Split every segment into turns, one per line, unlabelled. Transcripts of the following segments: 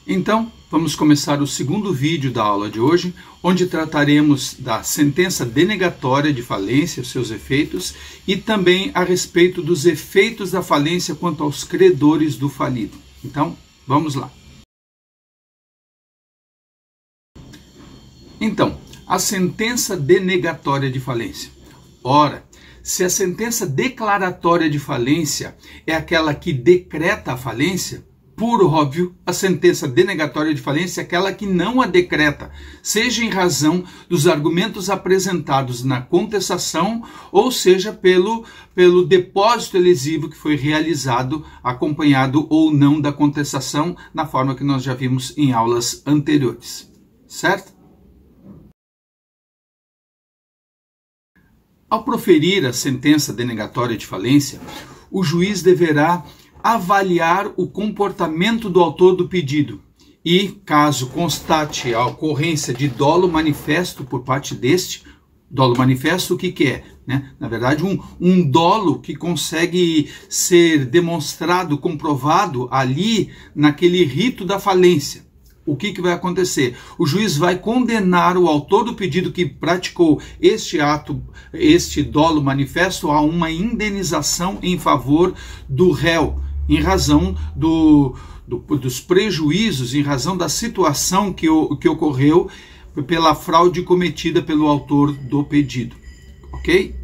Então, vamos começar o segundo vídeo da aula de hoje, onde trataremos da sentença denegatória de falência, os seus efeitos, e também a respeito dos efeitos da falência quanto aos credores do falido. Então, vamos lá. Então, a sentença denegatória de falência. Ora, se a sentença declaratória de falência é aquela que decreta a falência, por óbvio, a sentença denegatória de falência é aquela que não a decreta, seja em razão dos argumentos apresentados na contestação, ou seja, pelo depósito lesivo que foi realizado, acompanhado ou não da contestação, na forma que nós já vimos em aulas anteriores. Certo? Ao proferir a sentença denegatória de falência, o juiz deverá avaliar o comportamento do autor do pedido e, caso constate a ocorrência de dolo manifesto por parte deste, dolo manifesto o que é? Na verdade, um dolo que consegue ser demonstrado, comprovado ali naquele rito da falência. O que vai acontecer? O juiz vai condenar o autor do pedido que praticou este ato, este dolo manifesto, a uma indenização em favor do réu, em razão dos prejuízos, em razão da situação que ocorreu pela fraude cometida pelo autor do pedido. Ok?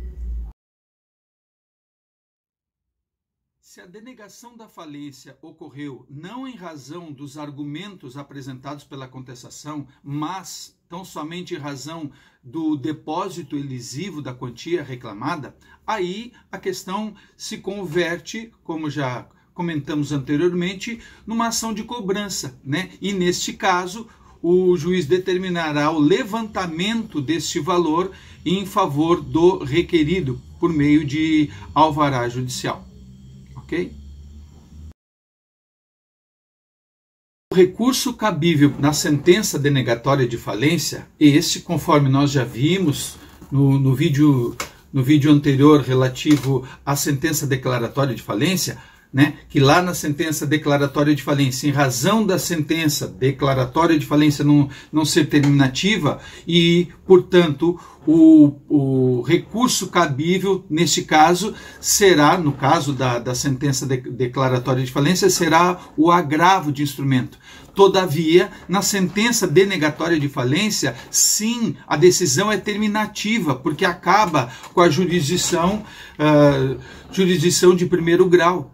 Se a denegação da falência ocorreu não em razão dos argumentos apresentados pela contestação, mas tão somente em razão do depósito elisivo da quantia reclamada, aí a questão se converte, como já comentamos anteriormente, numa ação de cobrança, E neste caso, o juiz determinará o levantamento deste valor em favor do requerido por meio de alvará judicial. Ok? O recurso cabível na sentença denegatória de falência, este, conforme nós já vimos no vídeo anterior relativo à sentença declaratória de falência, que lá na sentença declaratória de falência, em razão da sentença declaratória de falência não ser terminativa e, portanto, o recurso cabível, neste caso, será, no caso da sentença declaratória de falência, será o agravo de instrumento. Todavia, na sentença denegatória de falência, sim, a decisão é terminativa, porque acaba com a jurisdição de primeiro grau,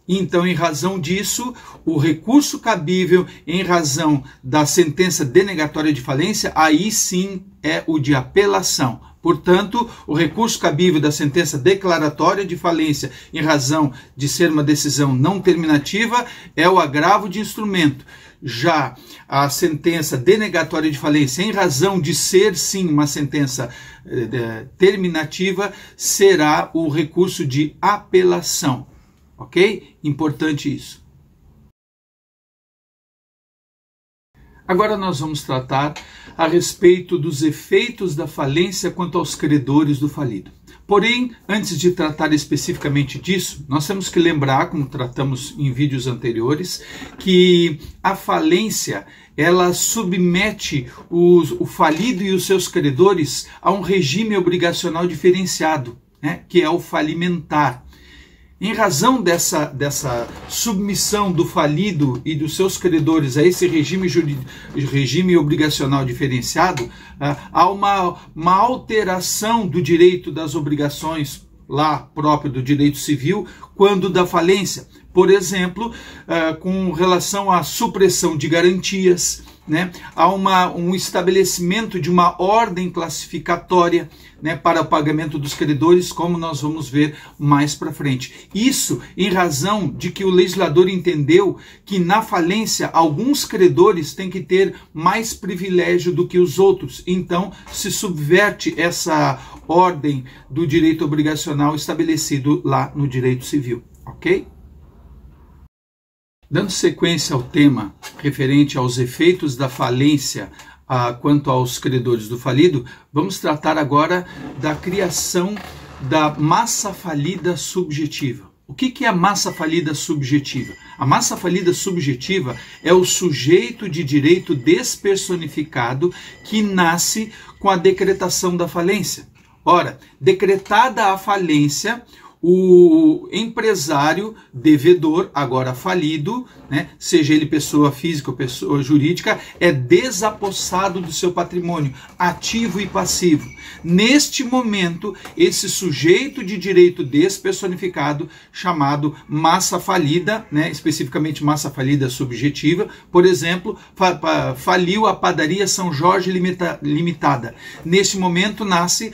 Então, em razão disso, o recurso cabível em razão da sentença denegatória de falência, aí sim é o de apelação. Portanto, o recurso cabível da sentença declaratória de falência, em razão de ser uma decisão não terminativa, é o agravo de instrumento. Já a sentença denegatória de falência, em razão de ser sim uma sentença terminativa, será o recurso de apelação. Ok? Importante isso. Agora nós vamos tratar a respeito dos efeitos da falência quanto aos credores do falido. Porém, antes de tratar especificamente disso, nós temos que lembrar, como tratamos em vídeos anteriores, que a falência ela submete o falido e os seus credores a um regime obrigacional diferenciado, que é o falimentar. Em razão dessa submissão do falido e dos seus credores a esse regime obrigacional diferenciado, há uma alteração do direito das obrigações lá próprio do direito civil quando da falência. Por exemplo, com relação à supressão de garantias, há um estabelecimento de uma ordem classificatória para o pagamento dos credores, como nós vamos ver mais para frente. Isso em razão de que o legislador entendeu que na falência alguns credores têm que ter mais privilégio do que os outros. Então se subverte essa ordem do direito obrigacional estabelecido lá no direito civil. Ok? Dando sequência ao tema referente aos efeitos da falência quanto aos credores do falido, vamos tratar agora da criação da massa falida subjetiva. O que é a massa falida subjetiva? A massa falida subjetiva é o sujeito de direito despersonificado que nasce com a decretação da falência. Ora, decretada a falência, o empresário devedor, agora falido, né, seja ele pessoa física ou pessoa jurídica, é desapossado do seu patrimônio, ativo e passivo. Neste momento, esse sujeito de direito despersonificado, chamado massa falida, né, especificamente massa falida subjetiva, por exemplo, faliu a padaria São Jorge Limitada. Neste momento nasce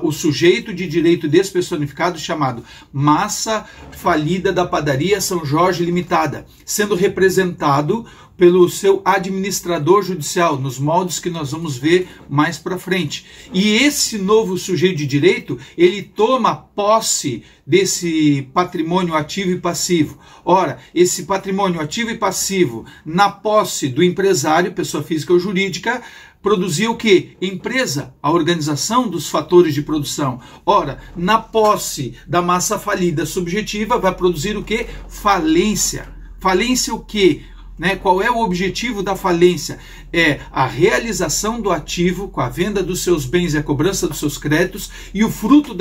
o sujeito de direito despersonificado chamado massa falida da padaria São Jorge Limitada, sendo representado pelo seu administrador judicial, nos moldes que nós vamos ver mais para frente. E esse novo sujeito de direito, ele toma posse desse patrimônio ativo e passivo. Ora, esse patrimônio ativo e passivo, na posse do empresário, pessoa física ou jurídica, produzia o quê? Empresa, a organização dos fatores de produção. Ora, na posse da massa falida subjetiva, vai produzir o quê? Falência. Falência o quê? Né? Qual é o objetivo da falência? É a realização do ativo com a venda dos seus bens e a cobrança dos seus créditos, e o fruto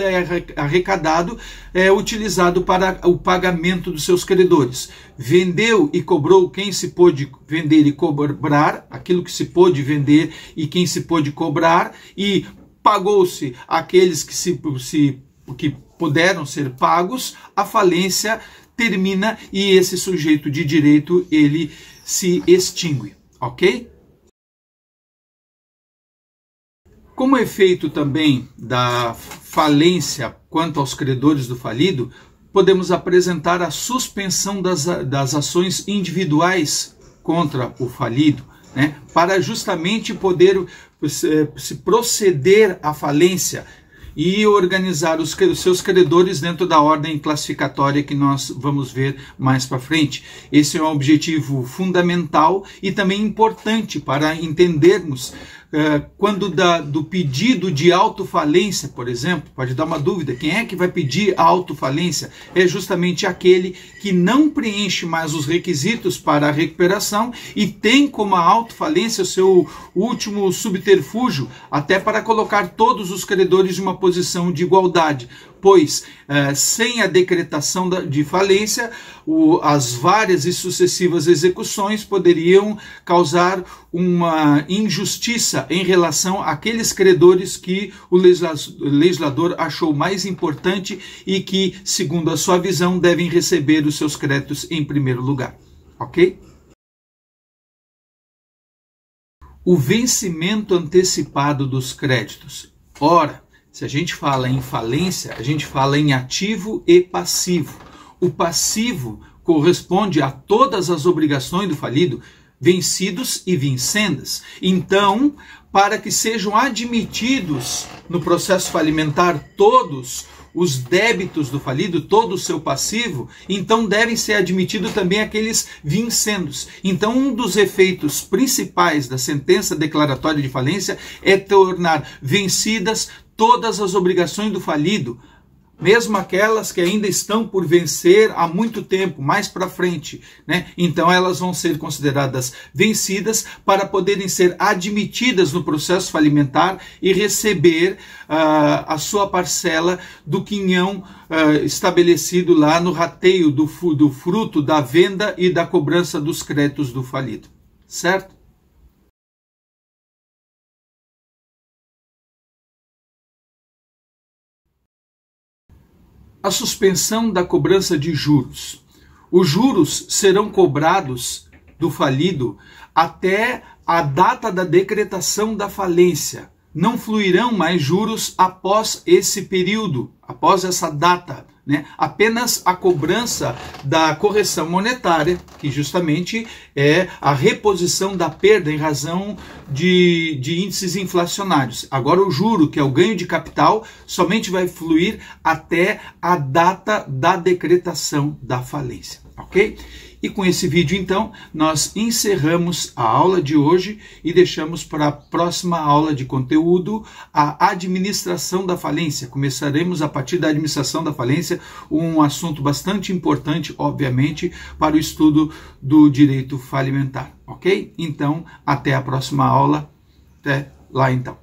arrecadado é utilizado para o pagamento dos seus credores. Vendeu e cobrou quem se pôde vender e cobrar, aquilo que se pôde vender e quem se pôde cobrar, e pagou-se aqueles que puderam ser pagos. A falência termina e esse sujeito de direito, ele se extingue, ok? Como efeito também da falência quanto aos credores do falido, podemos apresentar a suspensão das ações individuais contra o falido, né, para justamente poder se proceder à falência e organizar os seus credores dentro da ordem classificatória que nós vamos ver mais para frente. Esse é um objetivo fundamental e também importante para entendermos quando do pedido de autofalência, por exemplo. Pode dar uma dúvida: quem é que vai pedir a autofalência? É justamente aquele que não preenche mais os requisitos para a recuperação e tem como a autofalência o seu último subterfúgio, até para colocar todos os credores em uma posição de igualdade, pois sem a decretação de falência, as várias e sucessivas execuções poderiam causar uma injustiça em relação àqueles credores que o legislador achou mais importante e que, segundo a sua visão, devem receber os seus créditos em primeiro lugar. Ok? O vencimento antecipado dos créditos. Ora, se a gente fala em falência, a gente fala em ativo e passivo. O passivo corresponde a todas as obrigações do falido, vencidos e vincendas. Então, para que sejam admitidos no processo falimentar todos os débitos do falido, todo o seu passivo, então devem ser admitidos também aqueles vincendos. Então, um dos efeitos principais da sentença declaratória de falência é tornar vencidas todas as obrigações do falido, mesmo aquelas que ainda estão por vencer há muito tempo, mais para frente, né? Então elas vão ser consideradas vencidas para poderem ser admitidas no processo falimentar e receber a sua parcela do quinhão estabelecido lá no rateio do fruto da venda e da cobrança dos créditos do falido, certo? A suspensão da cobrança de juros. Os juros serão cobrados do falido até a data da decretação da falência. Não fluirão mais juros após esse período, após essa data, né? Apenas a cobrança da correção monetária, que justamente é a reposição da perda em razão de índices inflacionários. Agora o juro, que é o ganho de capital, somente vai fluir até a data da decretação da falência, ok? E com esse vídeo, então, nós encerramos a aula de hoje e deixamos para a próxima aula de conteúdo a administração da falência. Começaremos a partir da administração da falência, um assunto bastante importante, obviamente, para o estudo do direito falimentar, ok? Então, até a próxima aula. Até lá, então.